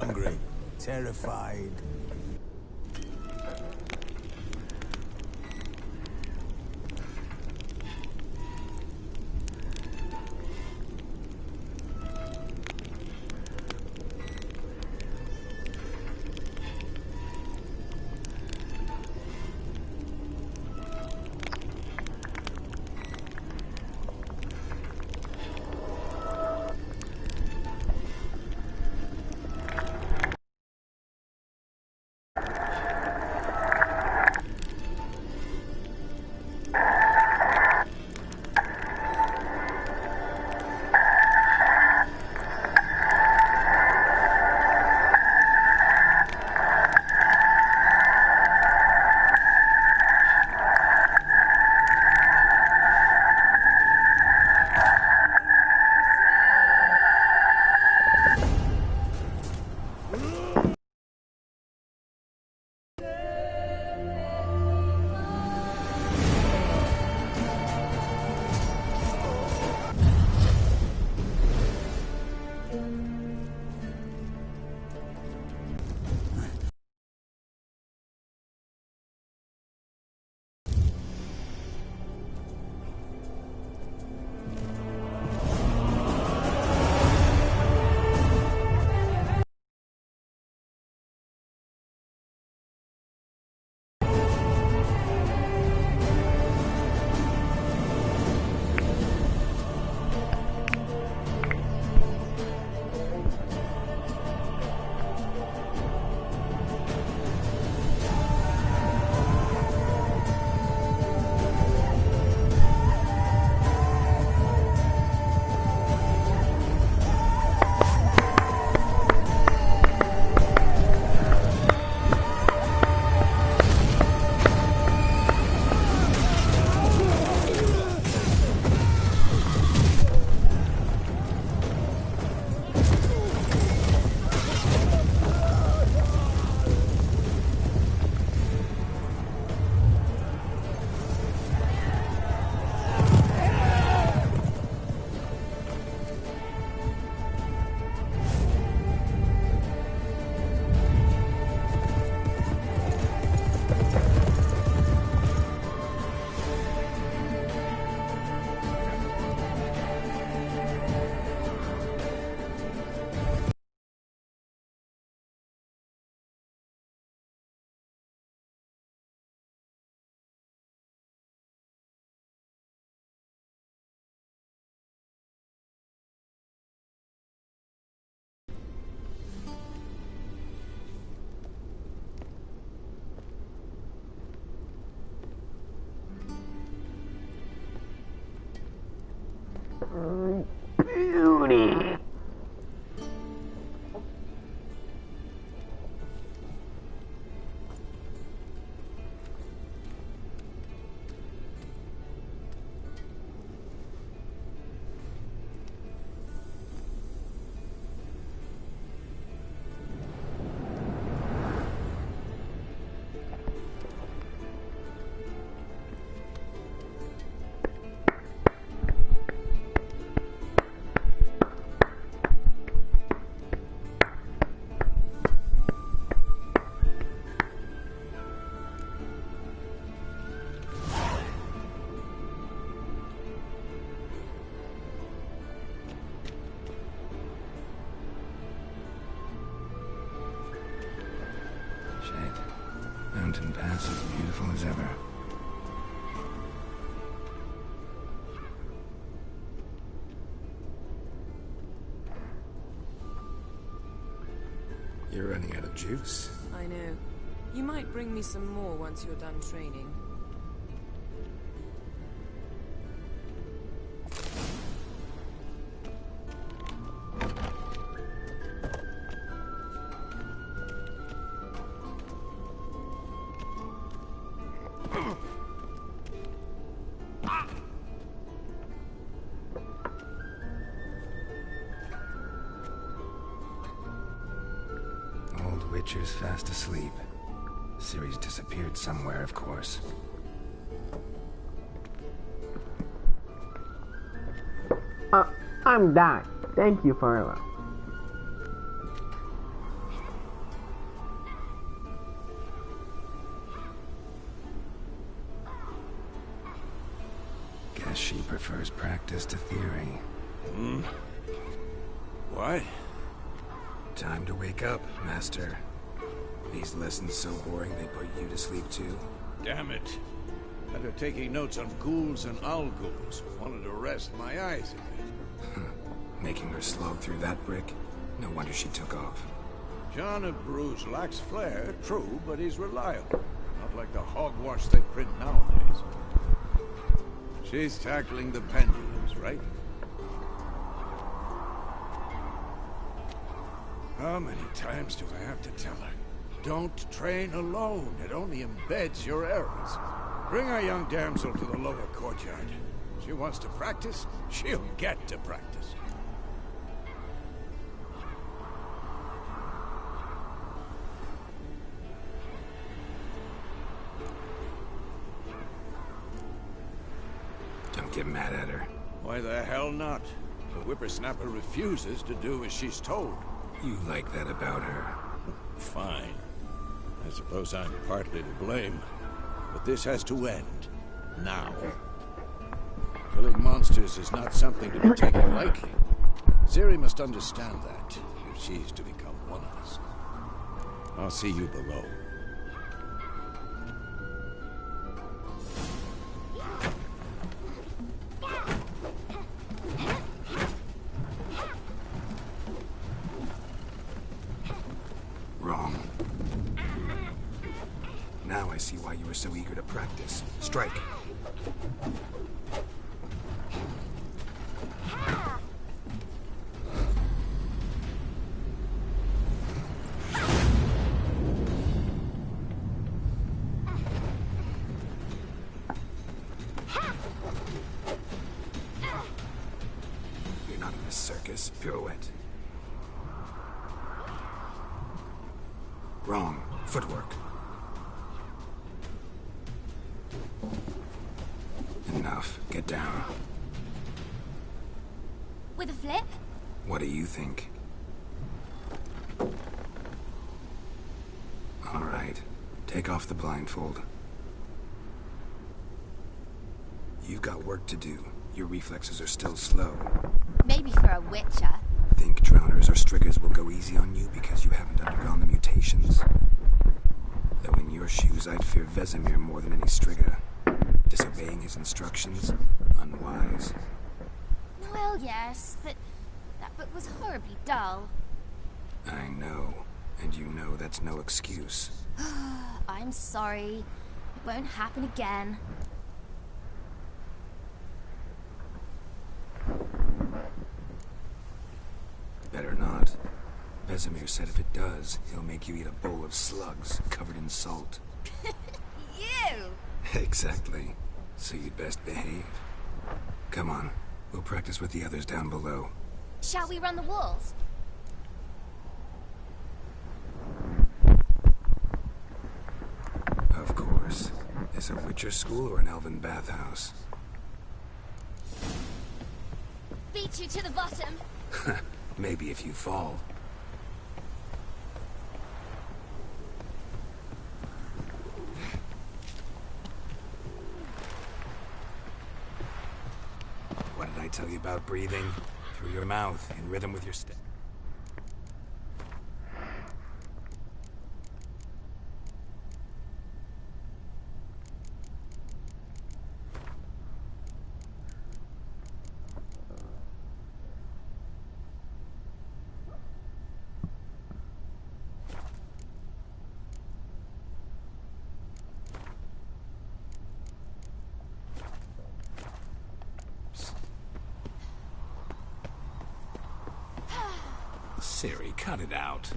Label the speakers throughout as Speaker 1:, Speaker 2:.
Speaker 1: Hungry, terrified.
Speaker 2: Beauty.
Speaker 3: Mountain Pass as beautiful as ever. You're running out of juice.
Speaker 4: I know. You might bring me some more once you're done training.
Speaker 3: Old Witcher's fast asleep. Ciri's disappeared somewhere, of course.
Speaker 2: I'm done. Thank you for
Speaker 3: She prefers practice to theory.
Speaker 2: What?
Speaker 3: Time to wake up, Master. These lessons so boring they put you to sleep too.
Speaker 2: Damn it. After taking notes on ghouls and owl-ghouls, wanted to rest my eyes a bit.
Speaker 3: Making her slog through that brick? No wonder she took off.
Speaker 2: John of Bruges lacks flair, true, but he's reliable. Not like the hogwash they print nowadays. She's tackling the pendulums, right? How many times do I have to tell her? Don't train alone. It only embeds your errors. Bring our young damsel to the lower courtyard. She wants to practice, she'll get to practice.
Speaker 3: Don't get mad at her.
Speaker 2: Why the hell not? The whippersnapper refuses to do as she's told.
Speaker 3: You like that about her.
Speaker 2: Fine. I suppose I'm partly to blame. But this has to end. Now. Killing monsters is not something to be taken lightly. Ciri must understand that, if she's to become one of us. I'll see you below.
Speaker 3: Wrong. Now I see why you were so eager to practice. Strike. You're not in this circus. Pirouette. Wrong. Footwork. Enough. Get down.
Speaker 5: With a flip?
Speaker 3: What do you think? All right. Take off the blindfold. You've got work to do. Your reflexes are still slow.
Speaker 5: Maybe for a witcher.
Speaker 3: Think drowners or striggers will go easy on you because you haven't undergone the mutations? Though in your shoes, I'd fear Vesemir more than any strigger. Disobeying his instructions? Unwise.
Speaker 5: Well, yes, but that book was horribly dull.
Speaker 3: I know. And you know that's no excuse.
Speaker 5: I'm sorry. It won't happen again.
Speaker 3: Better not. Vesemir said if it does, he'll make you eat a bowl of slugs covered in salt.
Speaker 5: You!
Speaker 3: Exactly. So you'd best behave. Come on. We'll practice with the others down below.
Speaker 5: Shall we run the walls?
Speaker 3: Of course. Is a Witcher school or an elven bathhouse?
Speaker 5: Beat you to the bottom.
Speaker 3: Maybe if you fall. What did I tell you about breathing? Through your mouth, in rhythm with your step. Ciri, cut it out.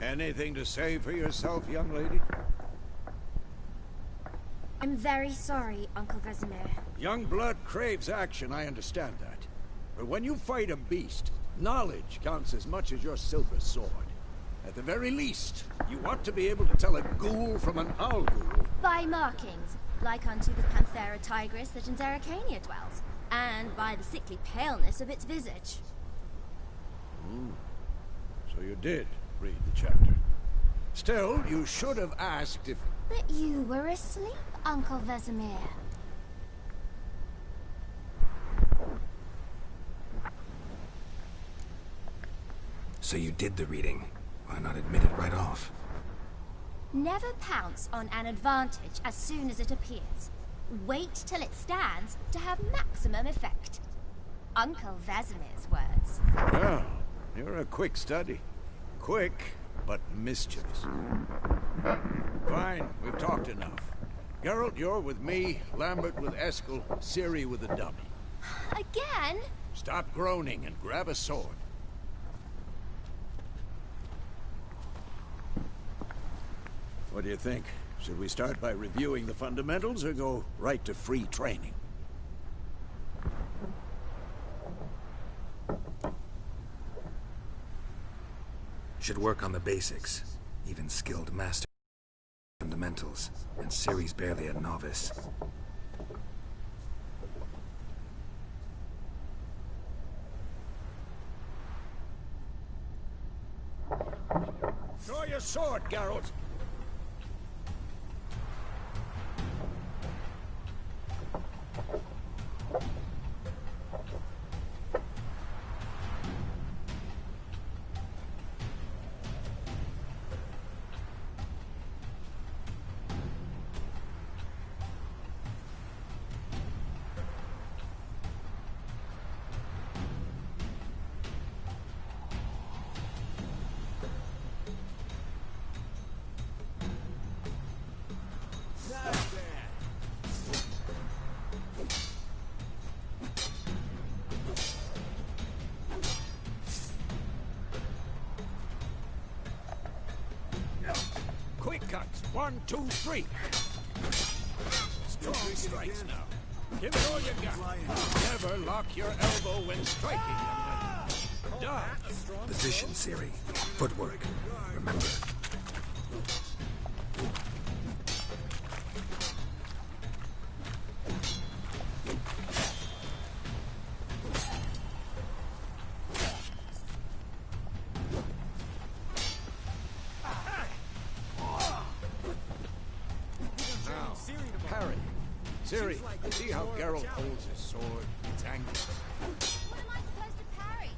Speaker 2: Anything to say for yourself, young lady?
Speaker 5: I'm very sorry, Uncle Vesemir.
Speaker 2: Young blood craves action, I understand that. But when you fight a beast, knowledge counts as much as your silver sword. At the very least, you ought to be able to tell a ghoul from an owl ghoul.
Speaker 5: By markings, like unto the Panthera tigris that in Zerrikania dwells, and by the sickly paleness of its visage.
Speaker 2: So you did read the chapter. Still, you should have asked if...
Speaker 5: But you were asleep, Uncle Vesemir.
Speaker 3: So you did the reading. Why not admit it right off?
Speaker 5: Never pounce on an advantage as soon as it appears. Wait till it stands to have maximum effect. Uncle Vesemir's words.
Speaker 2: Well, you're a quick study. Quick, but mischievous. Fine, we've talked enough. Geralt, you're with me, Lambert with Eskel, Ciri with the dummy.
Speaker 5: Again?
Speaker 2: Stop groaning and grab a sword. What do you think? Should we start by reviewing the fundamentals or go right to free training?
Speaker 3: Should work on the basics. Even skilled master fundamentals. And Ciri's barely a novice.
Speaker 2: Draw your sword, Geralt! Quick cuts. 1, 2, 3. Strong strikes now. Give it all you got. Never lock your elbow when striking. Dodge.
Speaker 3: Position, Ciri. Footwork. Remember.
Speaker 2: Parry. Ciri, see how Geralt holds his sword? It's angry.
Speaker 5: What am I supposed to parry?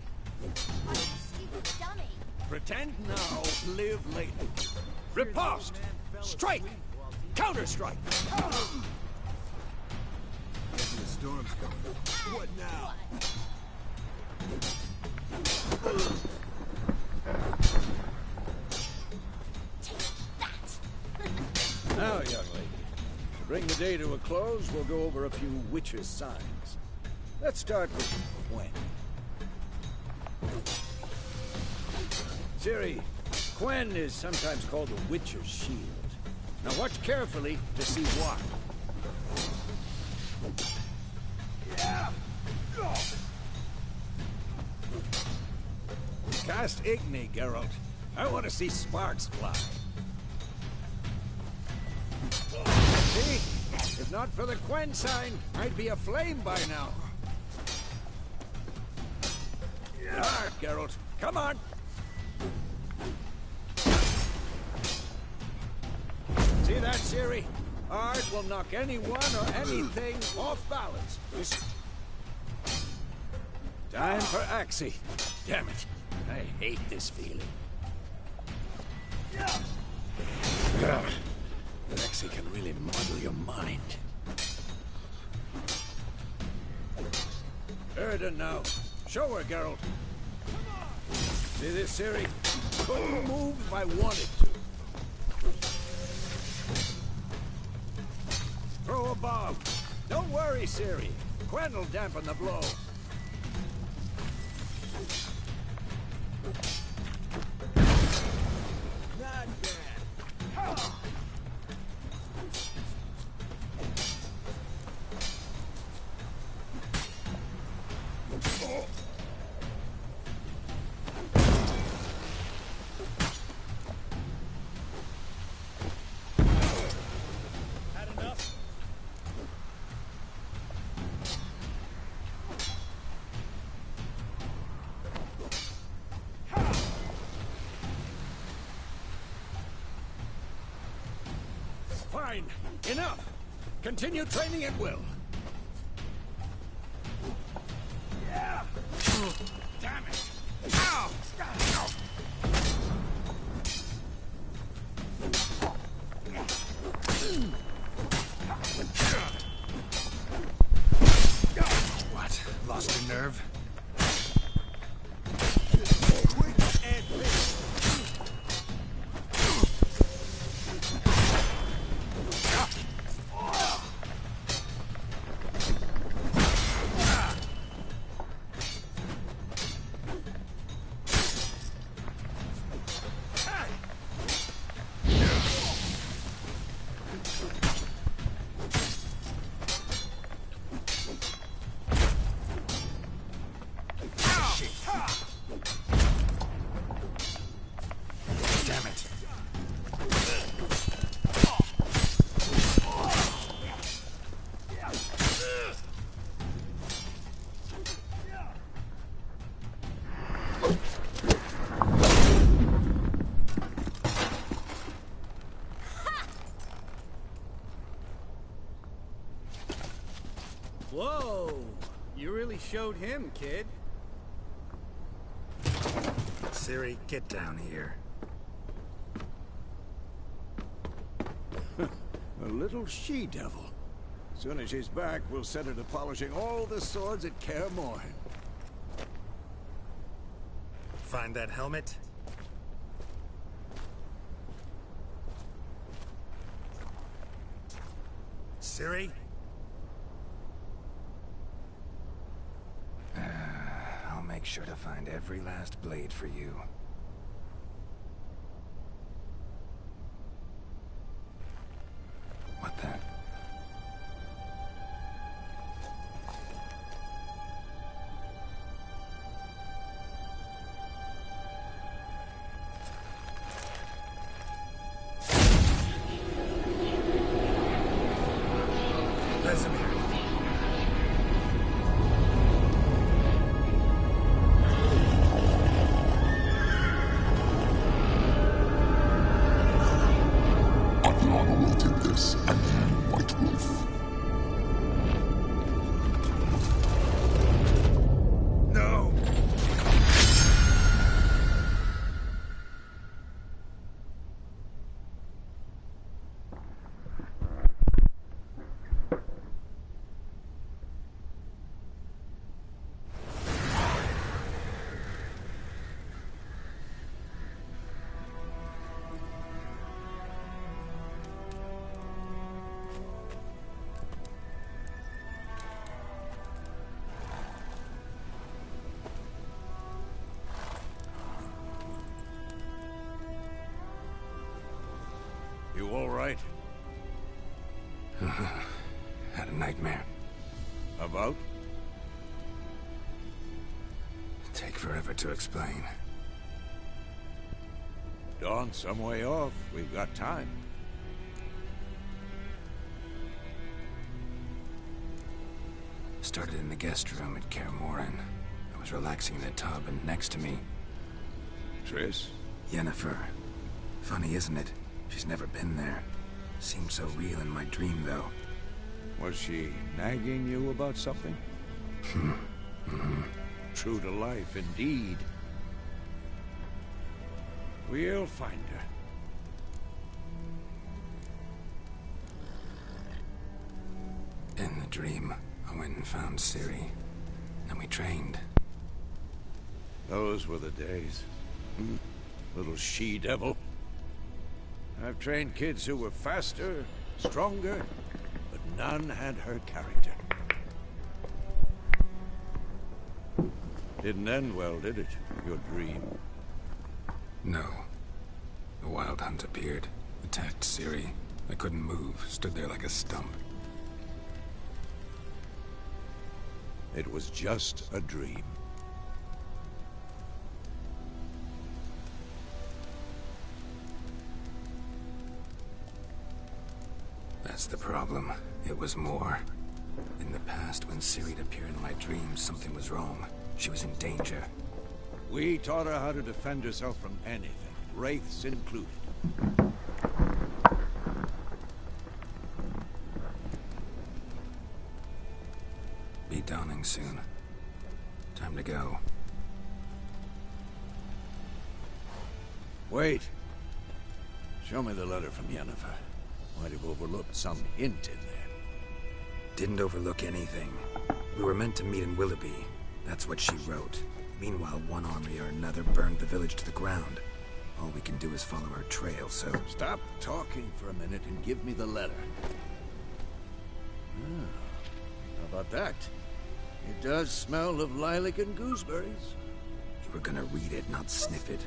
Speaker 5: I'm a stupid dummy.
Speaker 2: Pretend now, live later. Riposte! Strike! Counter-strike!
Speaker 1: The storm's coming. What now?
Speaker 5: Take that!
Speaker 2: Now, young lady, to bring the day to a close, we'll go over a few witches' signs. Let's start with Quen. Ciri, Quen is sometimes called the Witcher's Shield. Now watch carefully to see why. Cast Igni, Geralt. I want to see sparks fly. See? If not for the Quen sign, I'd be aflame by now. Alright, Geralt. Come on! See that, Ciri? Art will knock anyone or anything off balance. Time for Axii. Damn it. I hate this feeling. Axii can really muddle your mind. Erden now. Show her, Geralt. See this, Ciri? Couldn't move if I wanted to. Throw a bomb. Don't worry, Ciri. Quen will dampen the blow. Fine. Enough. Continue training at will. Yeah. Damn it. Ow! Ow!
Speaker 3: What? Lost your nerve?
Speaker 1: Quick and finish.
Speaker 3: Damn it.
Speaker 6: Whoa! You really showed him, kid.
Speaker 3: Ciri, get down here.
Speaker 2: A little she-devil. Soon as she's back, we'll set her to polishing all the swords at Kaer Morhen.
Speaker 3: Find that helmet? Ciri? I'll make sure to find every last blade for you. What the? Vesemir.
Speaker 7: Aviana will take this, and you, White Wolf.
Speaker 3: No!
Speaker 2: You all right?
Speaker 3: Had a nightmare.
Speaker 2: About?
Speaker 3: Take forever to explain.
Speaker 2: Dawn's some way off. We've got time.
Speaker 3: Started in the guest room at Kaer Morhen. I was relaxing in a tub, and next to me,
Speaker 2: Triss?
Speaker 3: Yennefer. Funny, isn't it? She's never been there. Seemed so real in my dream, though.
Speaker 2: Was she nagging you about something? True to life, indeed. We'll find her.
Speaker 3: In the dream, I went and found Ciri. And we trained.
Speaker 2: Those were the days. Little she-devil. I've trained kids who were faster, stronger, but none had her character. Didn't end well, did it? Your dream.
Speaker 3: No. The Wild Hunt appeared, attacked Ciri. I couldn't move, stood there like a stump.
Speaker 2: It was just a dream.
Speaker 3: That's the problem. It was more. In the past, when Ciri appeared in my dreams, something was wrong. She was in danger.
Speaker 2: We taught her how to defend herself from anything, wraiths included.
Speaker 3: dawning soon. Time to go.
Speaker 2: Wait. Show me the letter from Yennefer. Might have overlooked some hint in there.
Speaker 3: Didn't overlook anything. We were meant to meet in Willoughby. That's what she wrote. Meanwhile, one army or another burned the village to the ground. All we can do is follow her trail, so...
Speaker 2: Stop talking for a minute and give me the letter. How about that? It does smell of lilac and gooseberries.
Speaker 3: You were gonna read it, not sniff it.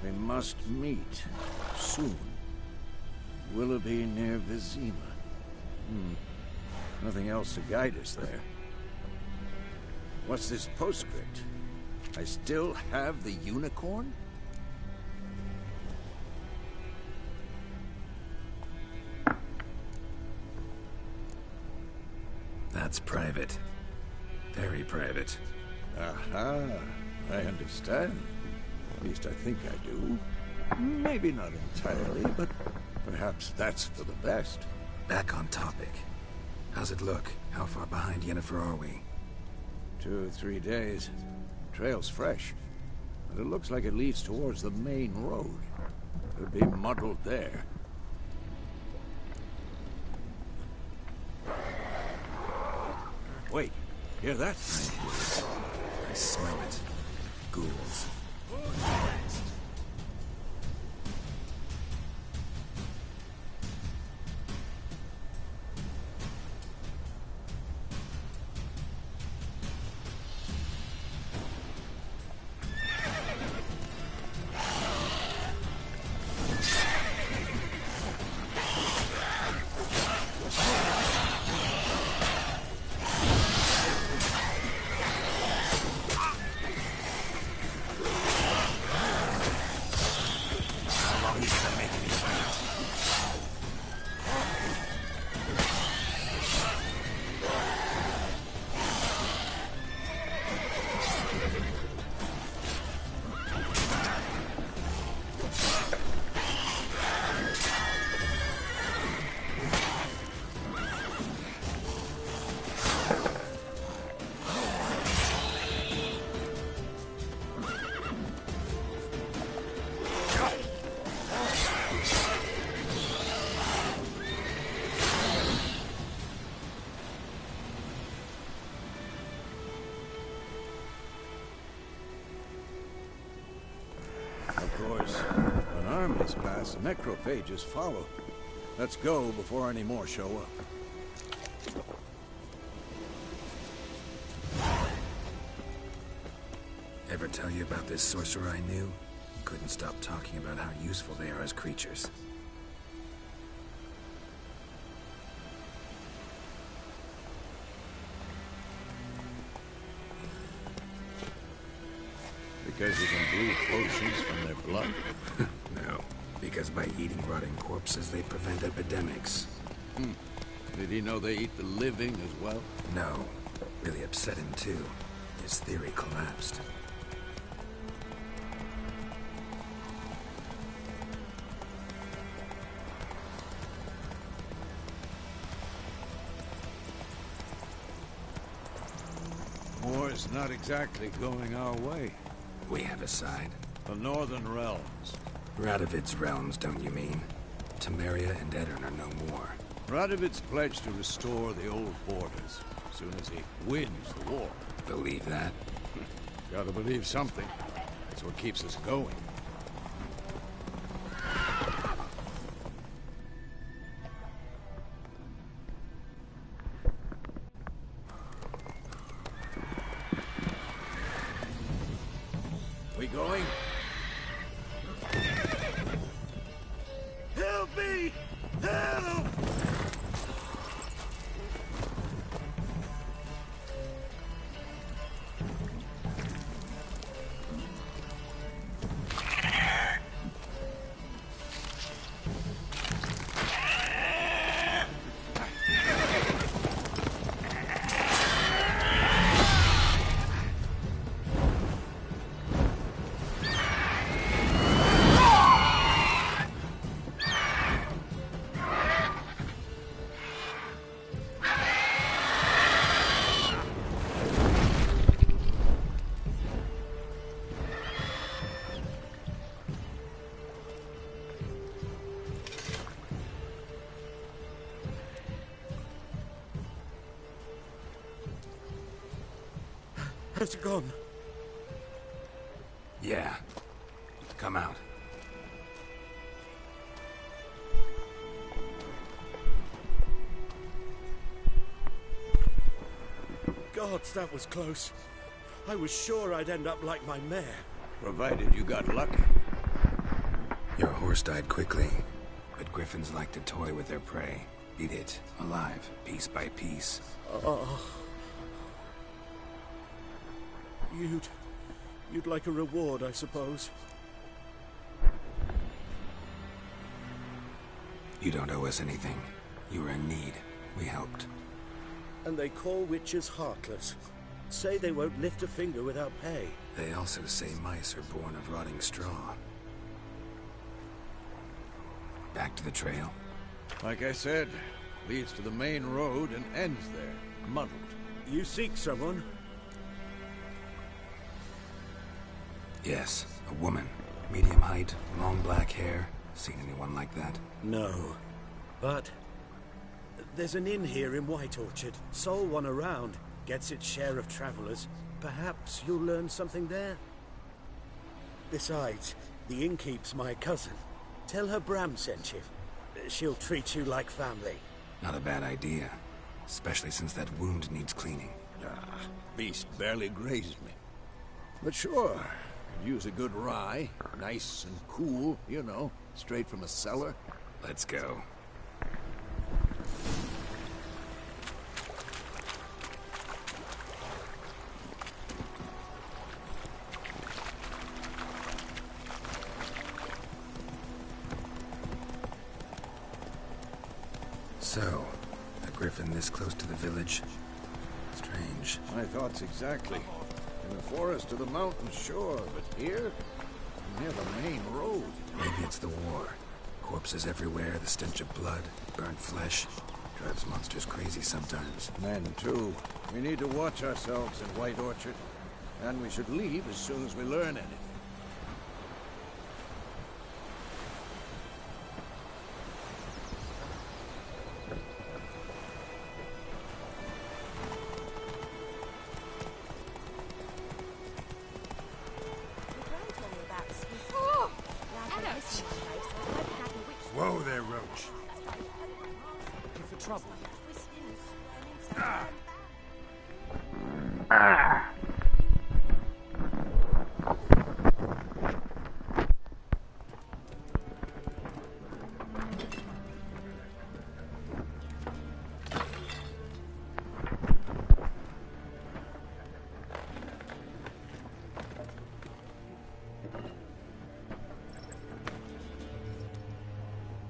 Speaker 2: We must meet soon. Willoughby near Vizima. Nothing else to guide us there. What's this postscript? I still have the unicorn?
Speaker 3: That's private. Very private.
Speaker 2: Aha, I understand. At least I think I do. Maybe not entirely, but perhaps that's for the best.
Speaker 3: Back on topic. How's it look? How far behind Yennefer are we?
Speaker 2: 2 or 3 days. Trail's fresh, but it looks like it leads towards the main road. Could be muddled there. Wait, hear that?
Speaker 3: I hear it. I smell it. Ghouls.
Speaker 2: Of course, when armies pass, necrophages follow. Let's go before any more show up.
Speaker 3: Ever tell you about this sorcerer I knew? Couldn't stop talking about how useful they are as creatures.
Speaker 2: Because you can brew potions from their blood?
Speaker 3: No, because by eating rotting corpses, they prevent epidemics.
Speaker 2: Did he know they eat the living as well?
Speaker 3: No, really upset him too. His theory collapsed.
Speaker 2: War's not exactly going our way.
Speaker 3: We have a side.
Speaker 2: The Northern Realms.
Speaker 3: Radovid's realms, don't you mean? Temeria and Edirn are no more.
Speaker 2: Radovid's pledged to restore the old borders as soon as he wins the war.
Speaker 3: Believe that?
Speaker 2: Gotta believe something. That's what keeps us going. We going? Help me! Help!
Speaker 1: Has it gone?
Speaker 3: Yeah. Come out.
Speaker 1: Gods, that was close. I was sure I'd end up like my mare.
Speaker 2: Provided you got lucky.
Speaker 3: Your horse died quickly, but griffins like to toy with their prey. Eat it, alive, piece by piece.
Speaker 1: Oh. You'd like a reward, I suppose.
Speaker 3: You don't owe us anything. You were in need. We helped.
Speaker 1: And they call witches heartless. Say they won't lift a finger without pay.
Speaker 3: They also say mice are born of rotting straw. Back to the trail.
Speaker 2: Like I said, leads to the main road and ends there, muddled.
Speaker 1: You seek someone?
Speaker 3: Yes, a woman. Medium height, long black hair. Seen anyone like that?
Speaker 1: No. But there's an inn here in White Orchard. Sole one around. Gets its share of travelers. Perhaps you'll learn something there? Besides, the innkeep's my cousin. Tell her Bram sent you. She'll treat you like family.
Speaker 3: Not a bad idea. Especially since that wound needs cleaning.
Speaker 2: Beast barely grazed me. But sure, could use a good rye. Nice and cool, you know, straight from a cellar.
Speaker 3: Let's go. So, a griffin this close to the village? Strange.
Speaker 2: My thoughts exactly. In the forest to the mountain shore, but here, near the main road.
Speaker 3: Maybe it's the war. Corpses everywhere, the stench of blood, burnt flesh. Drives monsters crazy sometimes.
Speaker 2: Men, too. We need to watch ourselves in White Orchard. And we should leave as soon as we learn anything.
Speaker 3: Whoa there, Roach.
Speaker 6: For trouble.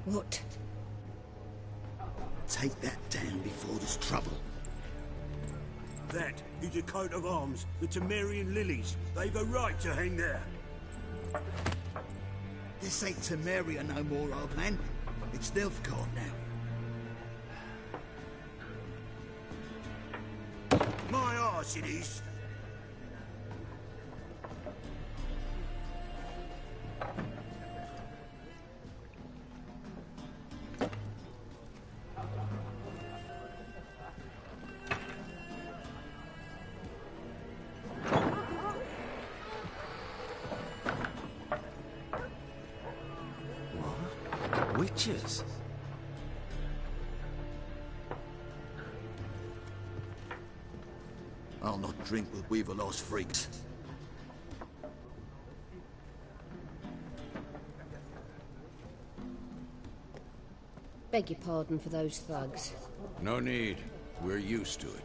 Speaker 8: What?
Speaker 9: Take that down before there's trouble.
Speaker 1: That is a coat of arms, the Temerian lilies. They've a right to hang there.
Speaker 9: This ain't Temeria no more, old man. It's Nilfgaard now.
Speaker 1: My arse it is.
Speaker 6: Witches?
Speaker 9: I'll not drink with Weaverlost freaks.
Speaker 8: Beg your pardon for those thugs.
Speaker 2: No need. We're used to it.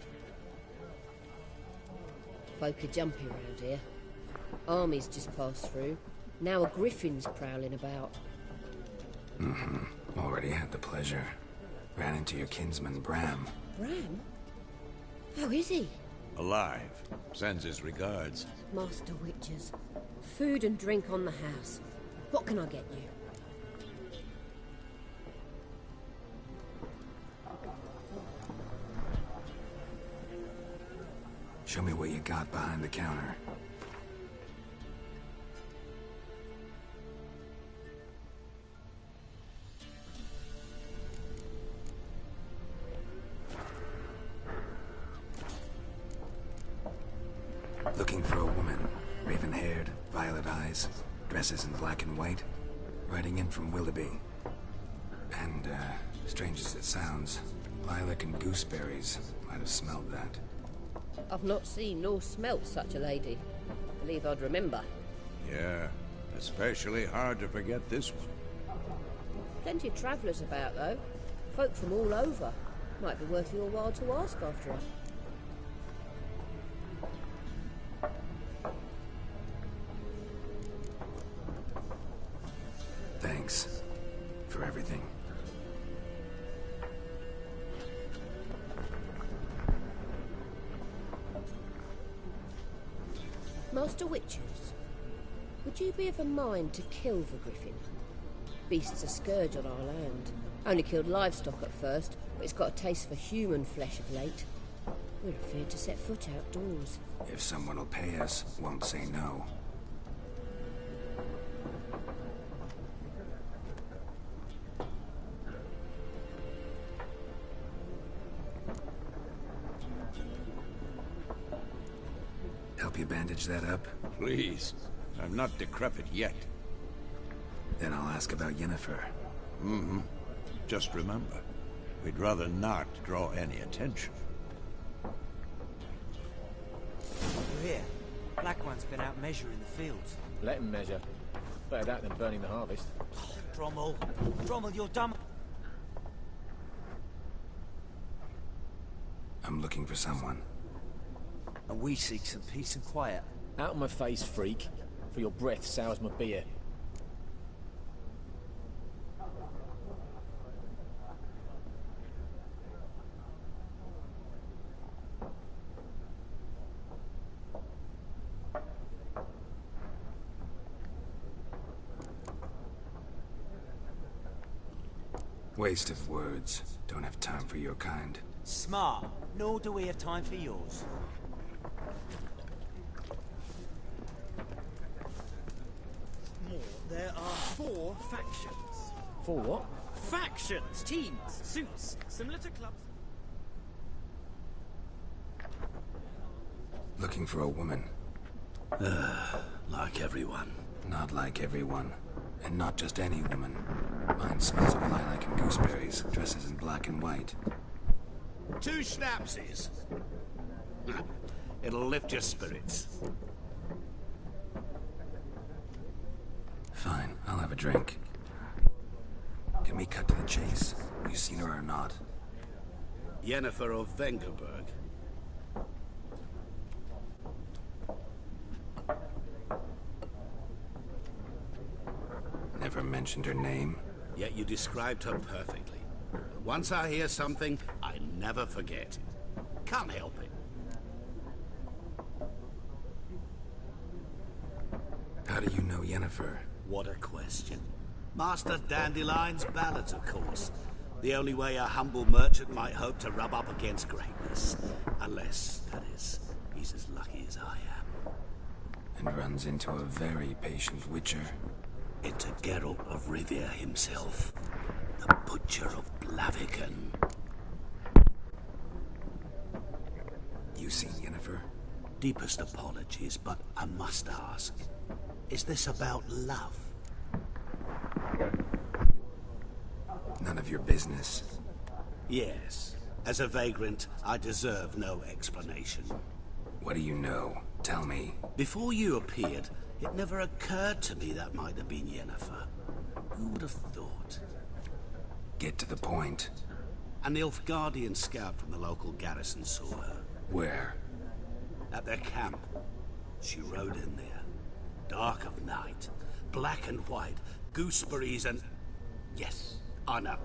Speaker 8: Folk are jumpy around here. Armies just passed through. Now a griffin's prowling about.
Speaker 3: Already had the pleasure. Ran into your kinsman, Bram.
Speaker 8: Bram? How is he?
Speaker 2: Alive. Sends his regards.
Speaker 8: Master Witches. Food and drink on the house. What can I get you?
Speaker 3: Show me what you got behind the counter. Looking for a woman. Raven-haired, violet eyes, dresses in black and white. Riding in from Willoughby. And, strange as it sounds, lilac and gooseberries might have smelled that.
Speaker 8: I've not seen nor smelt such a lady. Believe I'd remember.
Speaker 2: Yeah, especially hard to forget this one.
Speaker 8: Plenty of travellers about, though. Folk from all over. Might be worth your while to ask after her.
Speaker 3: Thanks for everything.
Speaker 8: Master Witchers, would you be of a mind to kill the griffin? Beast's a scourge on our land. Only killed livestock at first, but it's got a taste for human flesh of late. We're afraid to set foot outdoors.
Speaker 3: If someone will pay us, won't say no. Help you bandage that up?
Speaker 2: Please. I'm not decrepit yet.
Speaker 3: Then I'll ask about Yennefer.
Speaker 2: Mm-hmm. Just remember, we'd rather not draw any attention.
Speaker 6: You're here. Black One's been out measuring the fields.
Speaker 10: Let him measure. Better that than burning the harvest.
Speaker 6: Oh, Drommel. Drommel, you're dumb.
Speaker 3: I'm looking for someone.
Speaker 6: And we seek some peace and quiet.
Speaker 10: Out of my face, freak. For your breath sours my beer.
Speaker 3: Waste of words. Don't have time for your kind.
Speaker 6: Smart. Nor do we have time for yours.
Speaker 11: There are 4 factions.
Speaker 10: 4 what?
Speaker 11: Factions, teams, suits, similar to clubs.
Speaker 3: Looking for a woman.
Speaker 1: Like everyone.
Speaker 3: Not like everyone. And not just any woman. Mine smells of lilac and gooseberries, dresses in black and white.
Speaker 2: 2 schnapsies. It'll lift your spirits.
Speaker 3: Fine, I'll have a drink. Can we cut to the chase? You seen her or not?
Speaker 1: Yennefer of Vengerberg.
Speaker 3: Never mentioned her name.
Speaker 1: Yet you described her perfectly. Once I hear something, I never forget it. Can't help it.
Speaker 3: How do you know Yennefer?
Speaker 1: What a question. Master Dandelion's ballads, of course. The only way a humble merchant might hope to rub up against greatness. Unless, that is, he's as lucky as I am.
Speaker 3: And runs into a very patient witcher.
Speaker 1: Into Geralt of Rivia himself. The Butcher of Blaviken.
Speaker 3: You seen Yennefer?
Speaker 1: Deepest apologies, but I must ask. Is this about love?
Speaker 3: None of your business.
Speaker 1: Yes. As a vagrant, I deserve no explanation.
Speaker 3: What do you know? Tell me.
Speaker 1: Before you appeared, it never occurred to me that might have been Yennefer. Who would have thought?
Speaker 3: Get to the point.
Speaker 1: An Nilfgaardian scout from the local garrison saw her.
Speaker 3: Where?
Speaker 1: At their camp. She rode in there. Dark of night. Black and white. Gooseberries and... Yes, I know.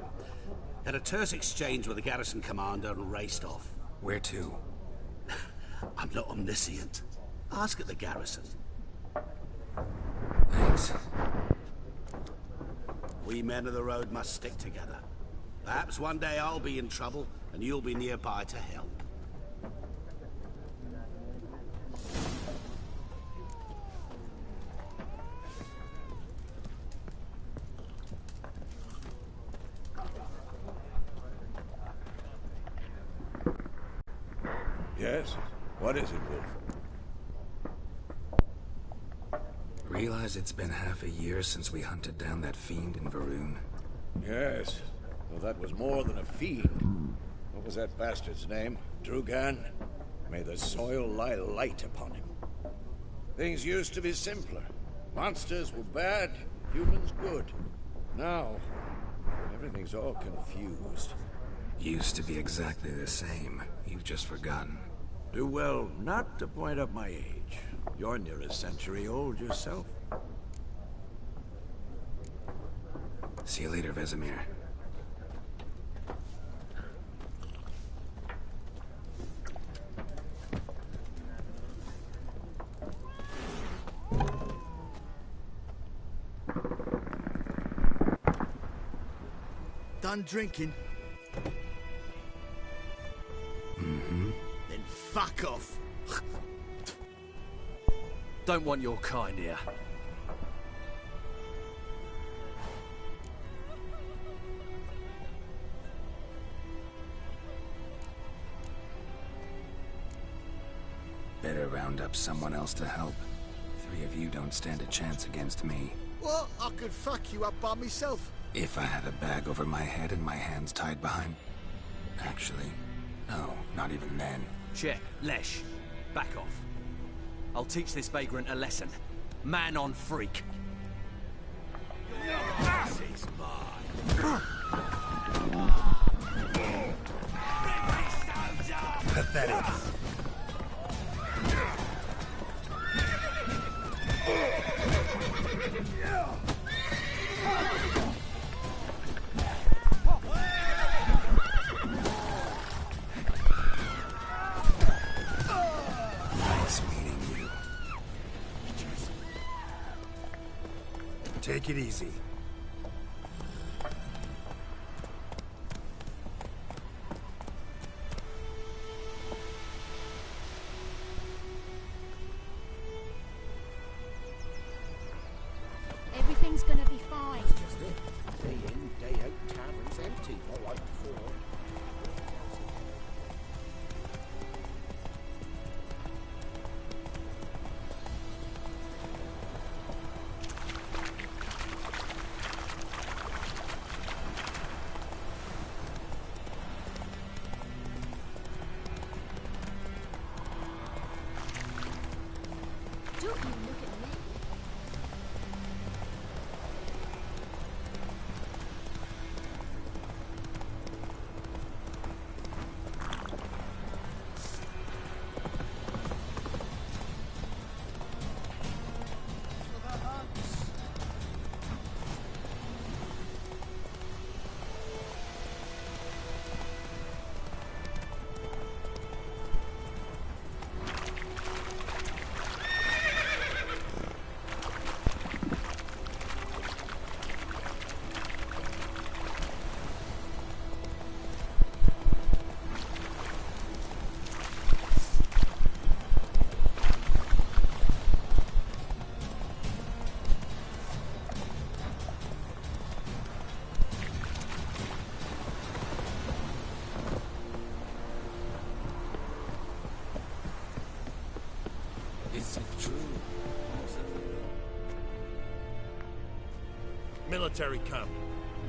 Speaker 1: Had a terse exchange with the garrison commander and raced off.
Speaker 3: Where to?
Speaker 1: I'm not omniscient. Ask at the garrison.
Speaker 3: Thanks.
Speaker 1: We men of the road must stick together. Perhaps one day I'll be in trouble, and you'll be nearby to help.
Speaker 2: Yes? What is it, Wolf?
Speaker 3: Realize it's been half a year since we hunted down that fiend in Varun?
Speaker 2: Yes. Well, that was more than a fiend. What was that bastard's name? Drugan? May the soil lie light upon him. Things used to be simpler. Monsters were bad, humans good. Now, everything's all confused.
Speaker 3: Used to be exactly the same. You've just forgotten.
Speaker 2: Do well not to point up my age. You're near a century old yourself.
Speaker 3: See you later, Vesemir.
Speaker 9: Done drinking?
Speaker 3: Mm-hmm.
Speaker 9: Then fuck off.
Speaker 10: Don't want your kind here.
Speaker 3: Better round up someone else to help. 3 of you don't stand a chance against me.
Speaker 9: What? I could fuck you up by myself.
Speaker 3: If I had a bag over my head and my hands tied behind... Actually, no, not even then.
Speaker 11: Che, Lesh, back off. I'll teach this vagrant a lesson. Man on freak.
Speaker 1: This is mine.
Speaker 3: Pathetic. Nice meeting you. Take it easy.
Speaker 5: Everything's gonna be fine.
Speaker 2: That's just it. Day in, day out, tavern's empty, not like before.
Speaker 5: Don't you look at me.
Speaker 2: Is it true?
Speaker 12: Military camp.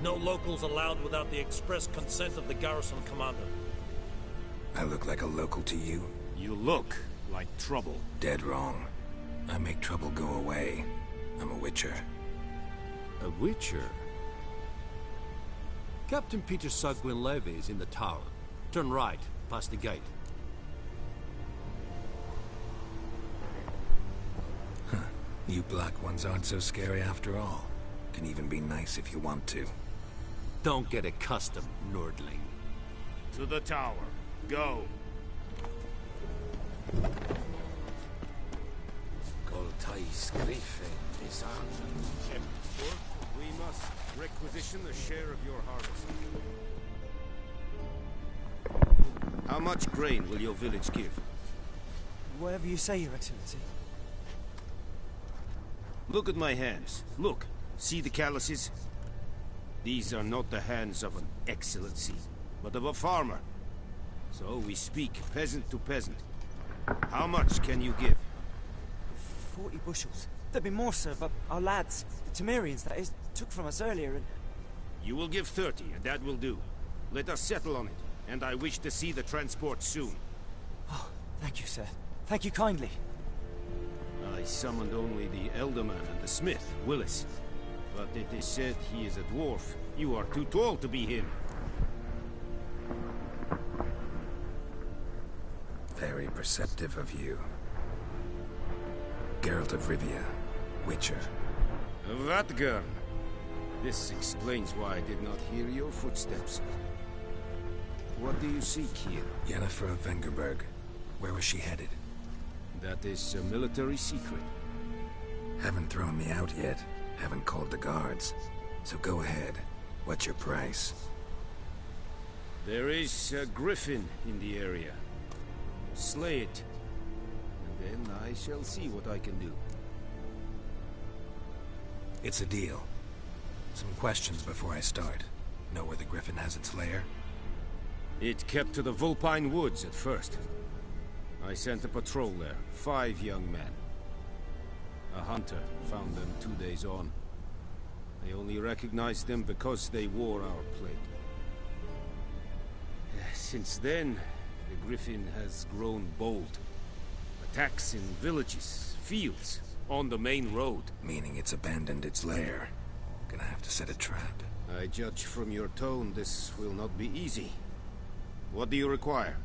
Speaker 12: No locals allowed without the express consent of the garrison commander.
Speaker 3: I look like a local to you?
Speaker 12: You look like trouble.
Speaker 3: Dead wrong. I make trouble go away. I'm a witcher.
Speaker 13: A witcher? Captain Peter Sugwin Levy is in the tower. Turn right, past the gate.
Speaker 3: Huh. You black ones aren't so scary after all. Can even be nice if you want to.
Speaker 13: Don't get accustomed, Nordling.
Speaker 12: To the tower. Go. We must requisition a share of your harvest. How much grain will your village give?
Speaker 6: Whatever you say, Your Excellency.
Speaker 12: Look at my hands. Look. See the calluses? These are not the hands of an excellency, but of a farmer. So we speak peasant to peasant. How much can you give?
Speaker 6: 40 bushels. there'd be more, sir, but our lads, the Temerians, that is, took from us earlier and...
Speaker 12: You will give 30, and that will do. Let us settle on it, and I wish to see the transport soon.
Speaker 6: Oh, thank you, sir. Thank you kindly.
Speaker 12: I summoned only the Elderman and the smith, Willis. But it is said he is a dwarf. You are too tall to be him.
Speaker 3: Very perceptive of you. Geralt of Rivia, Witcher.
Speaker 12: Vatt'ghern. This explains why I did not hear your footsteps. What do you seek here?
Speaker 3: Yennefer of Vengerberg. Where was she headed?
Speaker 12: That is a military secret.
Speaker 3: Haven't thrown me out yet. Haven't called the guards. So go ahead. What's your price?
Speaker 12: There is a griffin in the area. Slay it. And then I shall see what I can do.
Speaker 3: It's a deal. Some questions before I start. Know where the griffin has its lair?
Speaker 12: It kept to the Vulpine Woods at first. I sent a patrol there, 5 young men. A hunter found them 2 days on. I only recognized them because they wore our plate. Since then, the griffin has grown bold. Attacks in villages, fields, on the main road.
Speaker 3: Meaning it's abandoned its lair. Gonna have to set a trap.
Speaker 12: I judge from your tone this will not be easy. What do you require?